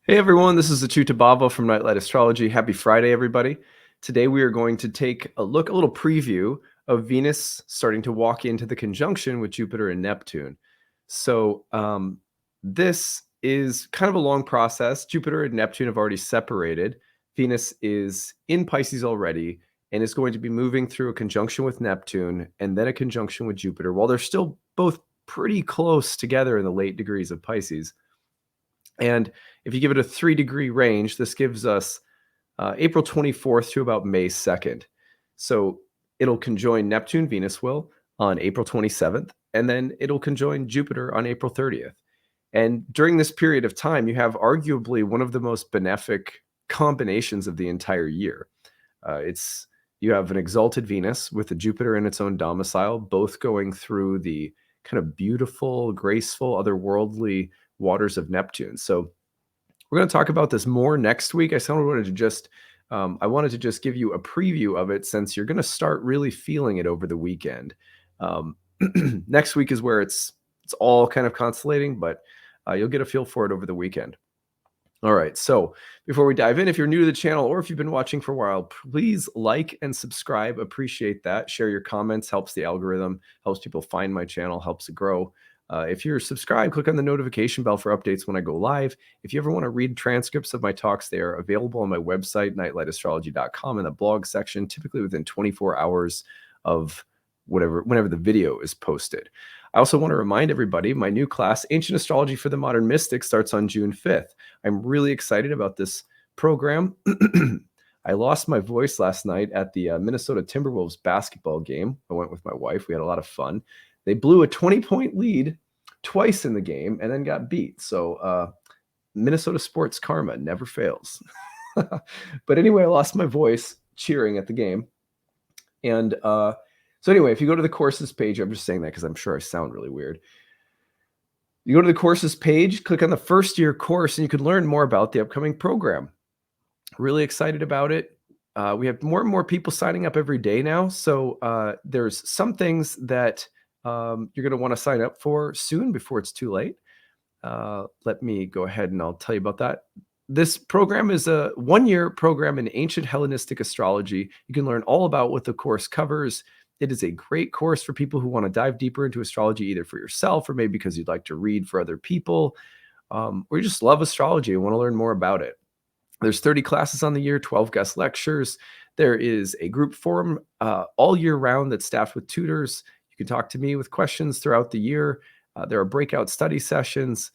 Hey everyone, this is acyuta-bhava from Nightlight Astrology. Happy Friday, everybody. Today we are going to take a little preview of Venus starting to walk into the conjunction with Jupiter and Neptune. So this is kind of a long process. Jupiter and Neptune have already separated. Venus is in Pisces already and is going to be moving through a conjunction with Neptune and then a conjunction with Jupiter. While they're still both pretty close together in the late degrees of Pisces. And if you give it a 3-degree range, this gives us April 24th to about May 2nd. So it'll conjoin Neptune, Venus will, on April 27th, and then it'll conjoin Jupiter on April 30th. And during this period of time, you have arguably one of the most benefic combinations of the entire year. You have an exalted Venus with a Jupiter in its own domicile, both going through the kind of beautiful, graceful, otherworldly waters of Neptune. So we're going to talk about this more next week. I wanted to just give you a preview of it since you're going to start really feeling it over the weekend. Next week is where it's all kind of constellating, but you'll get a feel for it over the weekend. All right, so before we dive in, if you're new to the channel or if you've been watching for a while, please like and subscribe. Appreciate that. Share your comments, helps the algorithm, helps people find my channel, helps it grow. If you're subscribed, click on the notification bell for updates when I go live. If you ever want to read transcripts of my talks, they are available on my website, nightlightastrology.com, in the blog section, typically within 24 hours of whenever the video is posted. I also want to remind everybody, my new class, Ancient Astrology for the Modern Mystic, starts on June 5th. I'm really excited about this program. I lost my voice last night at the Minnesota Timberwolves basketball game. I went with my wife. We had a lot of fun. They blew a 20-point lead twice in the game and then got beat. So Minnesota sports karma never fails. But anyway, I lost my voice cheering at the game. And so anyway, if you go to the courses page, I'm just saying that because I'm sure I sound really weird. You go to the courses page, click on the first year course, and you can learn more about the upcoming program. Really excited about it. We have more and more people signing up every day now. So there's some things that you're going to want to sign up for soon before it's too late. Let me go ahead and I'll tell you about that. This program is a 1-year program in ancient Hellenistic astrology. You can learn all about what the course covers. It is a great course for people who want to dive deeper into astrology, either for yourself or maybe because you'd like to read for other people, or you just love astrology and want to learn more about it. There's 30 classes on the year, 12 guest lectures. There is a group forum all year round that's staffed with tutors. You can talk to me with questions throughout the year. There are breakout study sessions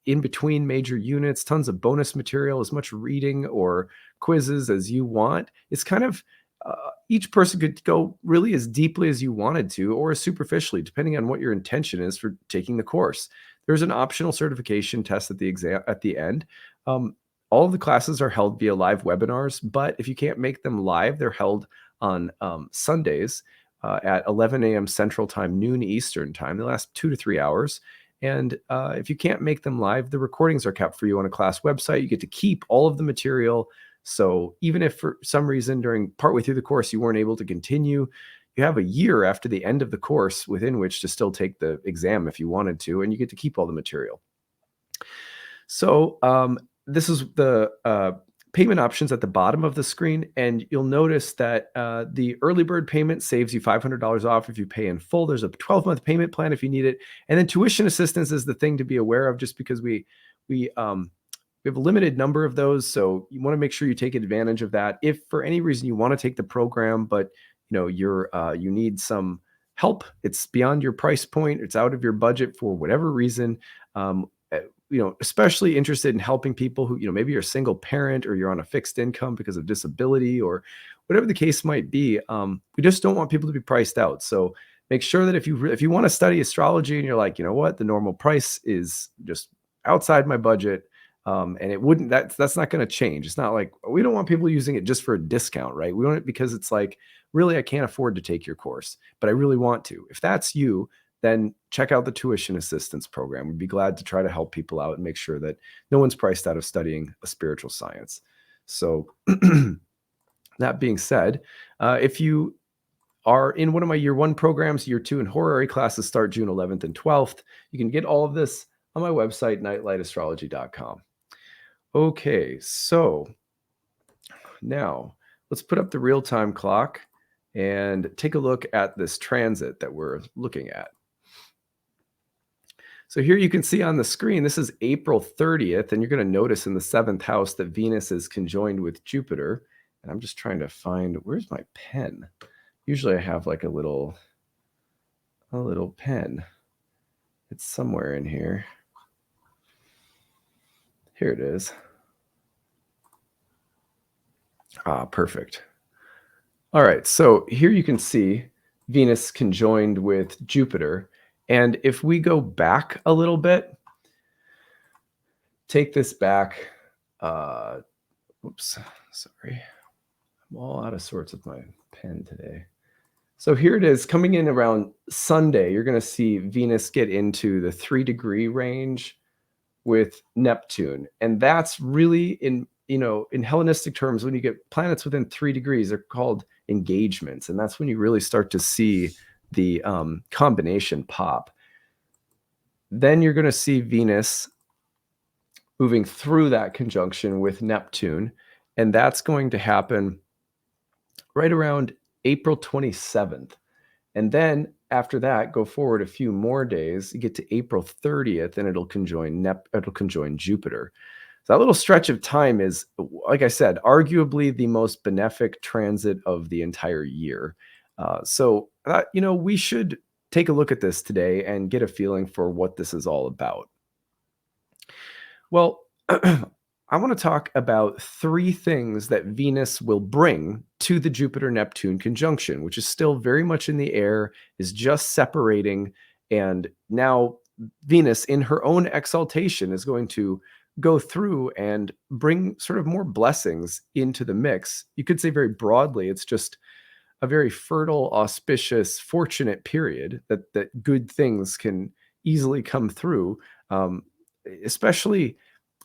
in between major units, tons of bonus material, as much reading or quizzes as you want. It's kind of each person could go really as deeply as you wanted to or as superficially, depending on what your intention is for taking the course. There's an optional certification test at the end. All of the classes are held via live webinars, but if you can't make them live, they're held on Sundays at 11 a.m. Central Time, noon Eastern Time. They last 2 to 3 hours. And if you can't make them live, the recordings are kept for you on a class website. You get to keep all of the material. So even if for some reason partway through the course you weren't able to continue, you have a year after the end of the course within which to still take the exam if you wanted to, and you get to keep all the material. So this is the payment options at the bottom of the screen, and you'll notice that the early bird payment saves you $500 off if you pay in full. There's a 12-month payment plan if you need it, and then tuition assistance is the thing to be aware of, just because we have a limited number of those, so you want to make sure you take advantage of that. If for any reason you want to take the program, but you need some help, it's beyond your price point, it's out of your budget for whatever reason, especially interested in helping people who, maybe you're a single parent or you're on a fixed income because of disability or whatever the case might be. We just don't want people to be priced out. So make sure that if you want to study astrology and you're like, you know what, the normal price is just outside my budget, and that's not going to change. It's not like we don't want people using it just for a discount, right? We want it because it's like, really, I can't afford to take your course, but I really want to. If that's you, then check out the tuition assistance program. We'd be glad to try to help people out and make sure that no one's priced out of studying a spiritual science. So that being said, if you are in one of my year 1 programs, year 2 and horary classes start June 11th and 12th. You can get all of this on my website, nightlightastrology.com. Okay, so now let's put up the real-time clock and take a look at this transit that we're looking at. So here you can see on the screen, this is April 30th, and you're going to notice in the seventh house that Venus is conjoined with Jupiter. And I'm just trying to find, where's my pen? Usually I have like a little pen. It's somewhere in here. Here it is. Ah, perfect. All right, so here you can see Venus conjoined with Jupiter. And if we go back a little bit, take this back. Whoops, sorry. I'm all out of sorts with my pen today. So here it is coming in around Sunday. You're going to see Venus get into the 3-degree range with Neptune. And that's really in Hellenistic terms, when you get planets within 3 degrees, they're called engagements. And that's when you really start to see the combination pop. Then you're going to see Venus moving through that conjunction with Neptune. And that's going to happen right around April 27th. And then after that, go forward a few more days, you get to April 30th, and it'll conjoin Jupiter. So that little stretch of time is, like I said, arguably the most benefic transit of the entire year. We should take a look at this today and get a feeling for what this is all about. Well, I want to talk about 3 things that Venus will bring to the Jupiter-Neptune conjunction, which is still very much in the air, is just separating. And now Venus, in her own exaltation, is going to go through and bring sort of more blessings into the mix. You could say very broadly, it's just a very fertile, auspicious, fortunate period that good things can easily come through, especially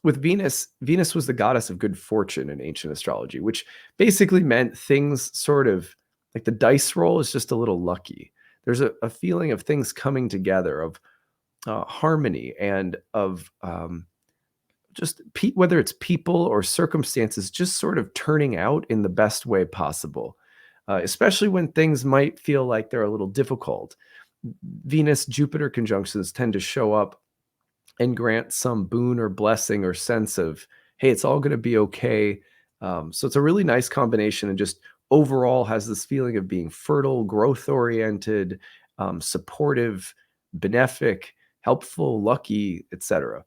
with Venus. Venus was the goddess of good fortune in ancient astrology, which basically meant things sort of like the dice roll is just a little lucky. There's a feeling of things coming together, of harmony, and of whether it's people or circumstances just sort of turning out in the best way possible, especially when things might feel like they're a little difficult. Venus-Jupiter conjunctions tend to show up and grant some boon or blessing or sense of, hey, it's all going to be okay. So it's a really nice combination, and just overall has this feeling of being fertile, growth-oriented, supportive, benefic, helpful, lucky, etc.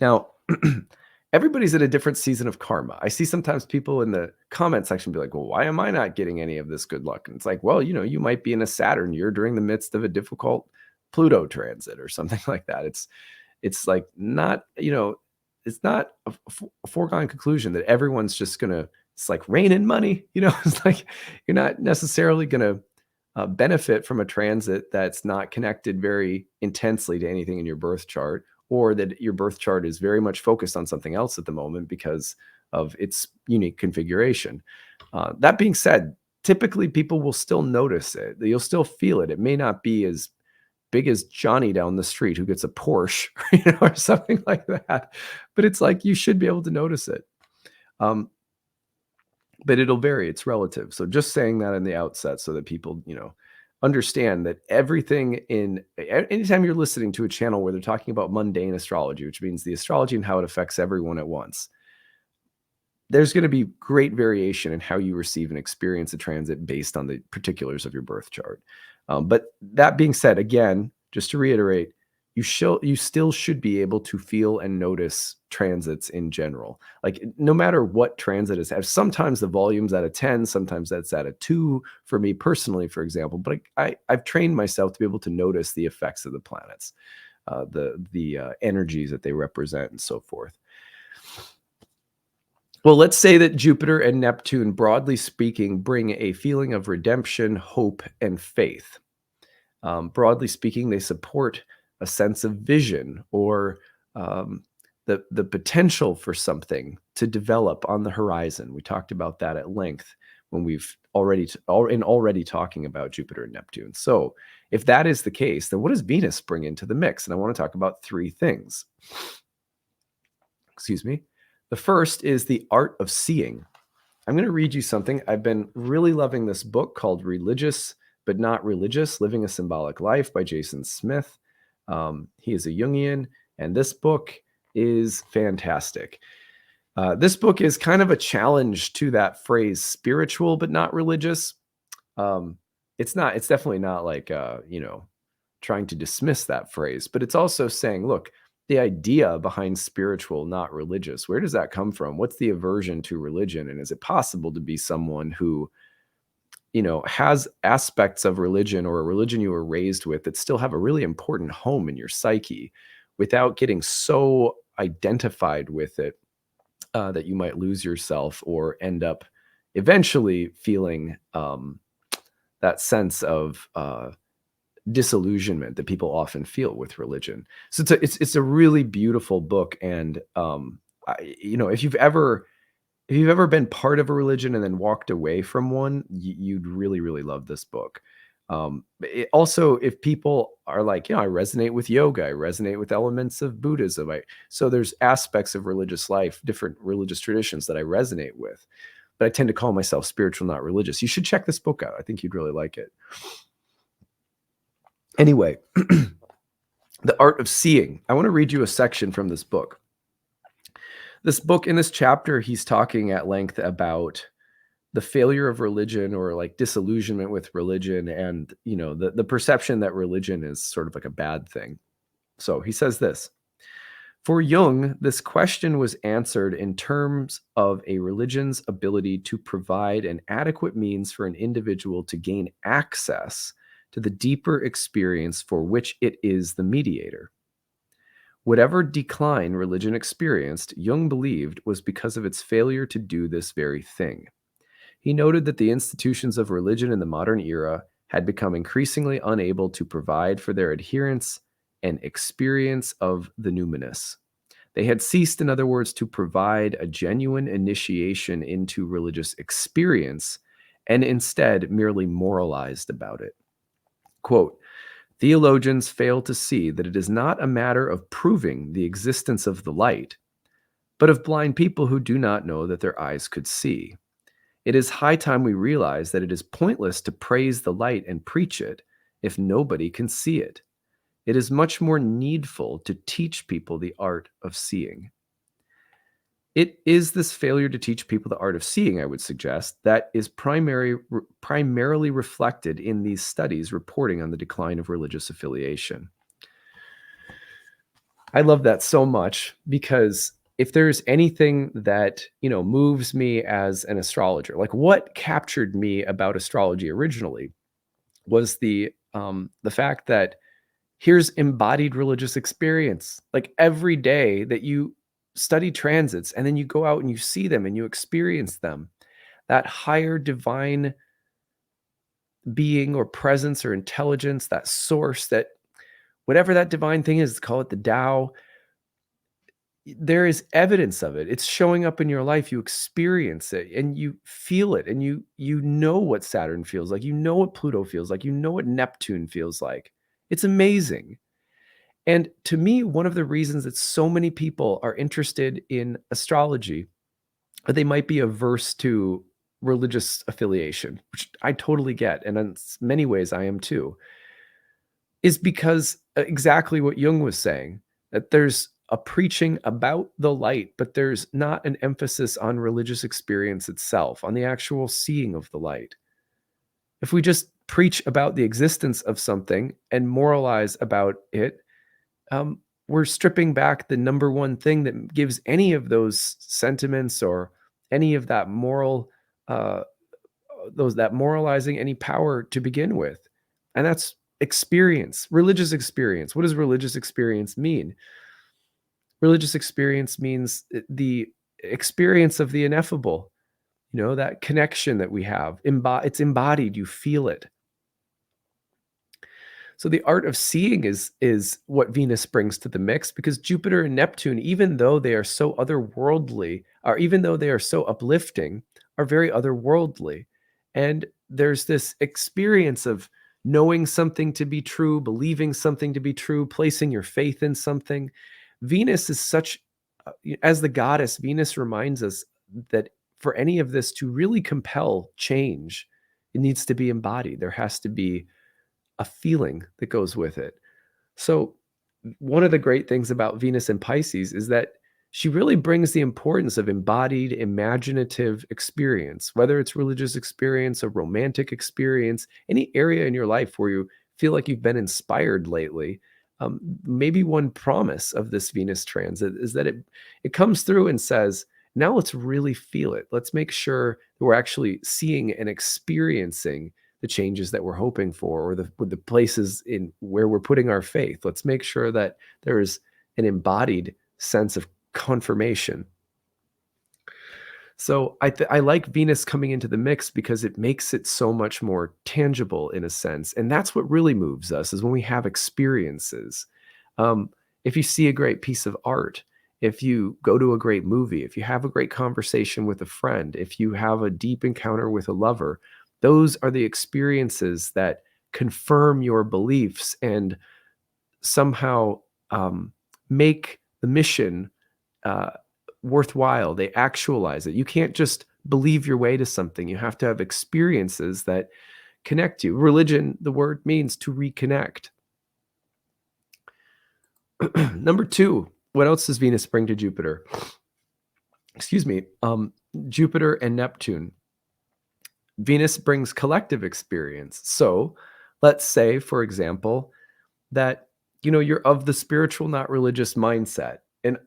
Now, everybody's in a different season of karma. I see sometimes people in the comment section be like, well, why am I not getting any of this good luck? And it's like, well, you might be in a Saturn year during the midst of a difficult Pluto transit or something like that. It's like not, it's not a foregone conclusion that everyone's just gonna, it's like rain and money, it's like you're not necessarily gonna benefit from a transit that's not connected very intensely to anything in your birth chart, or that your birth chart is very much focused on something else at the moment because of its unique configuration. That being said, typically people will still notice it. You'll still feel it. It may not be as big as Johnny down the street who gets a Porsche, or something like that, but it's like you should be able to notice it. But it'll vary. It's relative. So just saying that in the outset so that people, understand that anytime you're listening to a channel where they're talking about mundane astrology, which means the astrology and how it affects everyone at once, there's going to be great variation in how you receive and experience a transit based on the particulars of your birth chart. But that being said, again, just to reiterate, you still should be able to feel and notice transits in general. Like no matter what transit is, sometimes the volume's at a 10, sometimes that's at a 2 for me personally, for example. But I've trained myself to be able to notice the effects of the planets, the energies that they represent, and so forth. Well, let's say that Jupiter and Neptune, broadly speaking, bring a feeling of redemption, hope, and faith. Broadly speaking, they support a sense of vision, or the potential for something to develop on the horizon. We talked about that at length when we've already talking about Jupiter and Neptune. So if that is the case, then what does Venus bring into the mix? And I want to talk about 3 things. Excuse me. The first is The Art of Seeing. I'm going to read you something. I've been really loving this book called Religious But Not Religious, Living a Symbolic Life by Jason Smith. He is a Jungian, and this book is fantastic. This book is kind of a challenge to that phrase, spiritual but not religious. It's definitely not like, trying to dismiss that phrase, but it's also saying, look, the idea behind spiritual, not religious, where does that come from? What's the aversion to religion? And is it possible to be someone who, has aspects of religion or a religion you were raised with that still have a really important home in your psyche without getting so identified with it that you might lose yourself or end up eventually feeling that sense of disillusionment that people often feel with religion. So it's a really beautiful book, and if you've ever been part of a religion and then walked away from one, you'd really, really love this book. Also, if people are like, I resonate with yoga, I resonate with elements of Buddhism. So there's aspects of religious life, different religious traditions that I resonate with, but I tend to call myself spiritual, not religious. You should check this book out. I think you'd really like it. Anyway, The Art of Seeing. I want to read you a section from this book. In this chapter, he's talking at length about the failure of religion, or like disillusionment with religion, and the perception that religion is sort of like a bad thing. So he says this: for Jung, this question was answered in terms of a religion's ability to provide an adequate means for an individual to gain access to the deeper experience for which it is the mediator. Whatever decline religion experienced, Jung believed, was because of its failure to do this very thing. He noted that the institutions of religion in the modern era had become increasingly unable to provide for their adherents an experience of the numinous. They had ceased, in other words, to provide a genuine initiation into religious experience, and instead merely moralized about it. Quote, theologians fail to see that it is not a matter of proving the existence of the light, but of blind people who do not know that their eyes could see. It is high time we realize that it is pointless to praise the light and preach it if nobody can see it. It is much more needful to teach people the art of seeing. It is this failure to teach people the art of seeing, I would suggest, that is primarily reflected in these studies reporting on the decline of religious affiliation. I love that so much, because if there's anything that, moves me as an astrologer, like what captured me about astrology originally was the fact that here's embodied religious experience. Like every day that you study transits and then you go out and you see them and you experience them, that higher divine being or presence or intelligence, that source, that whatever that divine thing is, call it the Tao, there is evidence of it. It's showing up in your life. You experience it and you feel it, and you know what Saturn feels like. You know what Pluto feels like. You know what Neptune feels like. It's amazing. And to me, one of the reasons that so many people are interested in astrology, or they might be averse to religious affiliation, which I totally get, and in many ways I am too, is because exactly what Jung was saying, that there's a preaching about the light, but there's not an emphasis on religious experience itself, on the actual seeing of the light. If we just preach about the existence of something and moralize about it, we're stripping back the number one thing that gives any of those sentiments or any of that that moralizing any power to begin with. And that's experience, religious experience. What does religious experience mean? Religious experience means the experience of the ineffable, that connection that we have. It's embodied, you feel it. So the art of seeing is what Venus brings to the mix, because Jupiter and Neptune, even though they are so otherworldly, or even though they are so uplifting, are very otherworldly. And there's this experience of knowing something to be true, believing something to be true, placing your faith in something. Venus is such As the goddess, Venus reminds us that for any of this to really compel change, it needs to be embodied. There has to be a feeling that goes with it. So, one of the great things about Venus and Pisces is that she really brings the importance of embodied, imaginative experience, whether it's religious experience, a romantic experience, any area in your life where you feel like you've been inspired lately. Maybe one promise of this Venus transit is that it comes through and says, now let's really feel it. Let's make sure that we're actually seeing and experiencing the changes that we're hoping for, or the places in where we're putting our faith. Let's make sure that there is an embodied sense of confirmation. So I like Venus coming into the mix because it makes it so much more tangible in a sense, and that's what really moves us is when we have experiences. Um, if you see a great piece of art, if you go to a great movie, if you have a great conversation with a friend, if you have a deep encounter with a lover, those are the experiences that confirm your beliefs and somehow make the mission uh, worthwhile. They actualize it. You can't just believe your way to something. You have to have experiences that connect you. Religion, the word means to reconnect. Number two, what else does Venus bring to Jupiter? Excuse me. Jupiter and Neptune. Venus brings collective experience. So let's say, for example, that you're of the spiritual, not religious mindset. And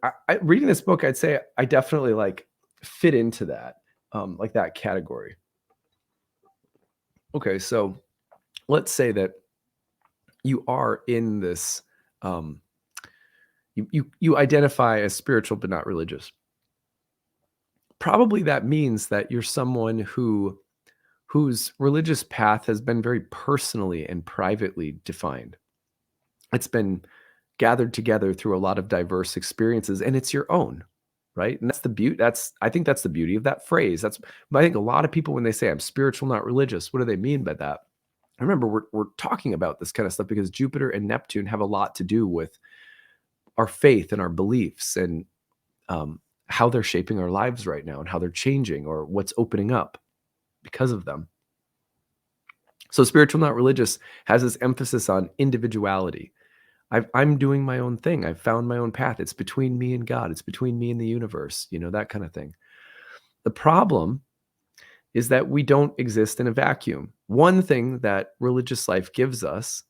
reading this book, I'd say I definitely like fit into that, like that category. Okay, so let's say that you are in this, you identify as spiritual but not religious. Probably that means that you're someone whose religious path has been very personally and privately defined. It's been gathered together through a lot of diverse experiences, and it's your own, right? And that's the beauty. I think that's the beauty of that phrase. I think a lot of people, when they say I'm spiritual, not religious, what do they mean by that? Remember, we're talking about this kind of stuff because Jupiter and Neptune have a lot to do with our faith and our beliefs, and how they're shaping our lives right now and how they're changing or what's opening up because of them. So spiritual, not religious, has this emphasis on individuality. I'm doing my own thing. I've found my own path. It's between me and God. It's between me and the universe, that kind of thing. The problem is that we don't exist in a vacuum. One thing that religious life gives us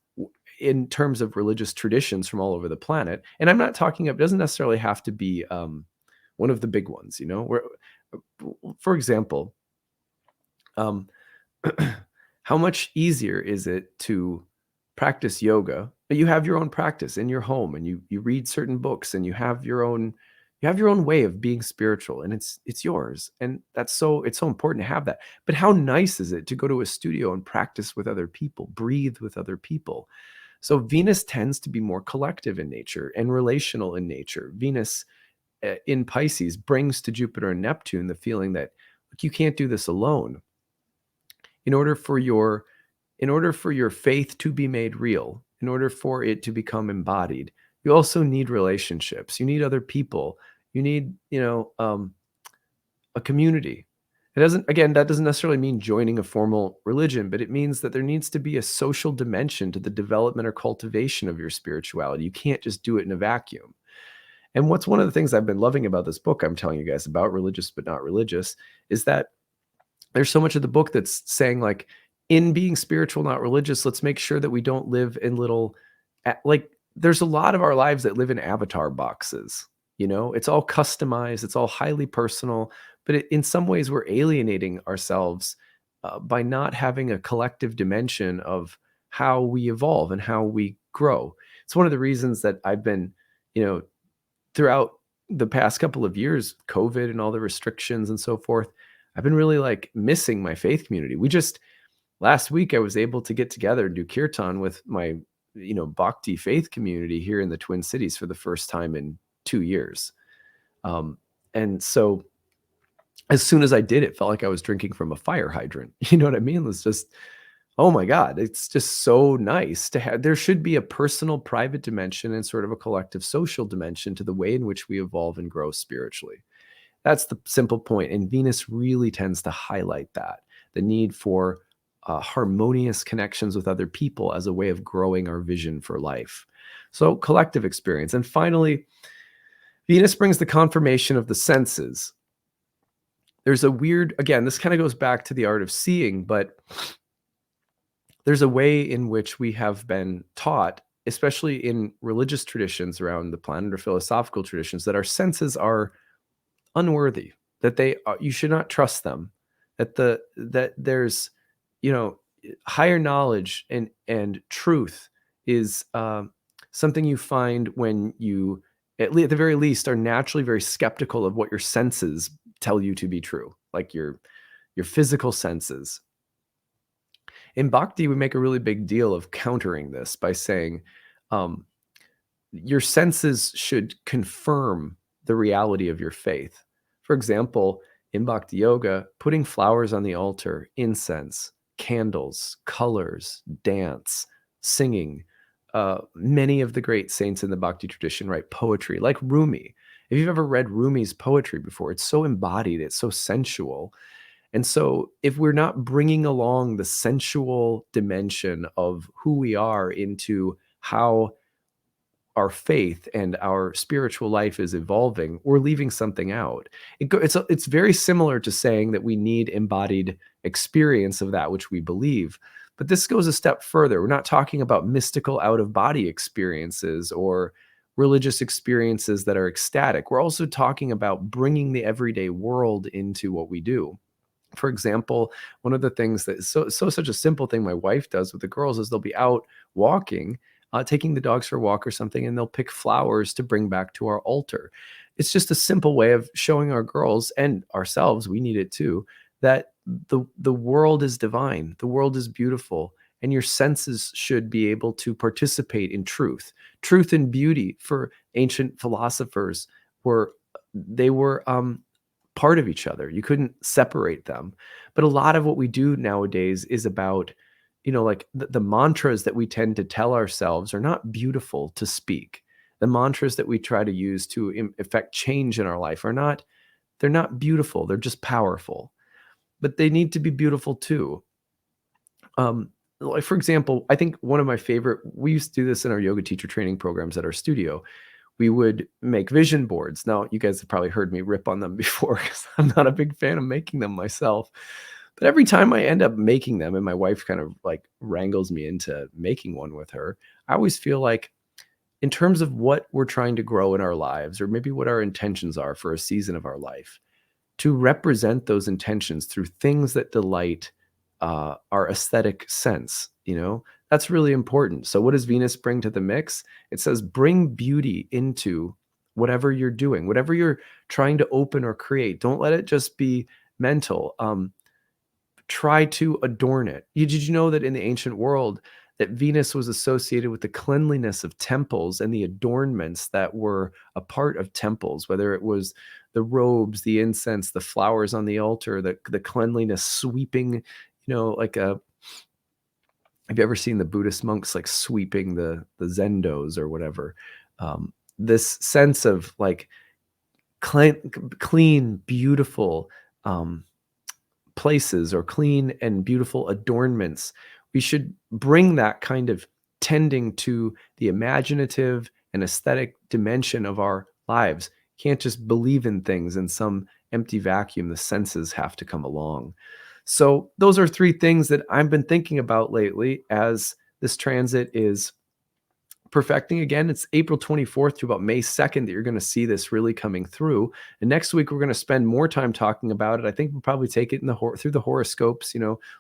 in terms of religious traditions from all over the planet, and I'm not talking it doesn't necessarily have to be one of the big ones, where, for example, um, how much easier is it to practice yoga? But you have your own practice in your home, and you read certain books, and you have your own way of being spiritual, and it's yours. And it's so important to have that. But how nice is it to go to a studio and practice with other people, breathe with other people? So Venus tends to be more collective in nature and relational in nature. Venus in Pisces brings to Jupiter and Neptune the feeling that, look, you can't do this alone. In order for your faith to be made real, in order for it to become embodied, you also need relationships. You need other people. You need, a community. That doesn't necessarily mean joining a formal religion, but it means that there needs to be a social dimension to the development or cultivation of your spirituality. You can't just do it in a vacuum. And what's one of the things I've been loving about this book I'm telling you guys about, Religious but Not Religious, is that there's so much of the book that's saying, like, in being spiritual, not religious, let's make sure that we don't live in like, there's a lot of our lives that live in avatar boxes. It's all customized, it's all highly personal, but in some ways we're alienating ourselves by not having a collective dimension of how we evolve and how we grow. It's one of the reasons that I've been, throughout the past couple of years, COVID and all the restrictions and so forth, I've been really like missing my faith community. Last week I was able to get together and do kirtan with my, Bhakti faith community here in the Twin Cities for the first time in 2 years. And so as soon as I did, it felt like I was drinking from a fire hydrant. You know what I mean? It was just Oh my God, it's just so nice to have. There should be a personal, private dimension and sort of a collective social dimension to the way in which we evolve and grow spiritually. That's the simple point. And Venus really tends to highlight that, the need for harmonious connections with other people as a way of growing our vision for life. So, collective experience. And finally, Venus brings the confirmation of the senses. There's a weird, again, this kind of goes back to the art of seeing, but there's a way in which we have been taught, especially in religious traditions around the planet or philosophical traditions, that our senses are unworthy, that they are, you should not trust them, that there's, you know, higher knowledge and truth is something you find when you, at the very least, are naturally very skeptical of what your senses tell you to be true, like your physical senses. In bhakti, we make a really big deal of countering this by saying, um, your senses should confirm the reality of your faith. For example, in bhakti yoga, putting flowers on the altar, incense, candles, colors, dance, singing. Many of the great saints in the bhakti tradition write poetry, like Rumi. If you've ever read Rumi's poetry before, it's so embodied, it's so sensual. And so, if we're not bringing along the sensual dimension of who we are into how our faith and our spiritual life is evolving, we're leaving something out. It's very similar to saying that we need embodied experience of that which we believe. But this goes a step further. We're not talking about mystical out of body experiences or religious experiences that are ecstatic. We're also talking about bringing the everyday world into what we do. For example, one of the things that is such a simple thing my wife does with the girls is they'll be out walking, taking the dogs for a walk or something, and they'll pick flowers to bring back to our altar. It's just a simple way of showing our girls and ourselves, we need it too, that the world is divine, the world is beautiful, and your senses should be able to participate in truth. Truth and beauty for ancient philosophers were part of each other. You couldn't separate them. But a lot of what we do nowadays is about, like the mantras that we tend to tell ourselves are not beautiful to speak. The mantras that we try to use to effect change in our life they're not beautiful. They're just powerful, but they need to be beautiful too. Like for example, I think one of my favorite, we used to do this in our yoga teacher training programs at our studio. We would make vision boards. Now, you guys have probably heard me rip on them before because I'm not a big fan of making them myself. But every time I end up making them, and my wife kind of like wrangles me into making one with her, I always feel like, in terms of what we're trying to grow in our lives, or maybe what our intentions are for a season of our life, to represent those intentions through things that delight our aesthetic sense, that's really important. So what does Venus bring to the mix? It says bring beauty into whatever you're doing, whatever you're trying to open or create. Don't let it just be mental. Try to adorn it. Did you know that in the ancient world that Venus was associated with the cleanliness of temples and the adornments that were a part of temples, whether it was the robes, the incense, the flowers on the altar, the cleanliness sweeping, like a, have you ever seen the Buddhist monks like sweeping the zendos or whatever? This sense of like clean, beautiful places, or clean and beautiful adornments. We should bring that kind of tending to the imaginative and aesthetic dimension of our lives. Can't just believe in things in some empty vacuum. The senses have to come along. So those are three things that I've been thinking about lately as this transit is perfecting. Again, it's April 24th to about May 2nd that you're going to see this really coming through. And next week, we're going to spend more time talking about it. I think we'll probably take it through the horoscopes,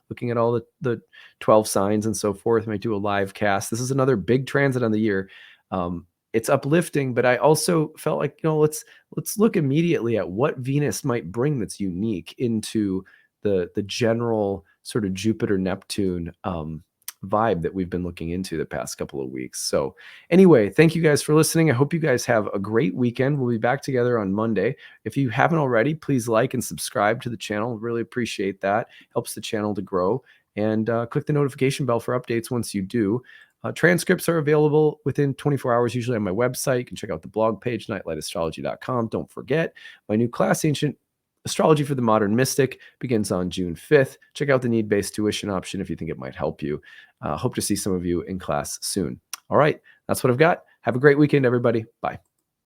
looking at all the 12 signs and so forth. Might do a live cast. This is another big transit on the year. It's uplifting, but I also felt like, let's look immediately at what Venus might bring that's unique into the general sort of Jupiter Neptune vibe that we've been looking into the past couple of weeks. So anyway, thank you guys for listening. I hope you guys have a great weekend. We'll be back together on Monday. If you haven't already, please like and subscribe to the channel. Really appreciate that. Helps the channel to grow. and click the notification bell for updates once you do. Transcripts are available within 24 hours, usually on my website. You can check out the blog page, nightlightastrology.com. Don't forget, my new class, Ancient Astrology for the Modern Mystic, begins on June 5th. Check out the need-based tuition option if you think it might help you. Hope to see some of you in class soon. All right, that's what I've got. Have a great weekend, everybody. Bye.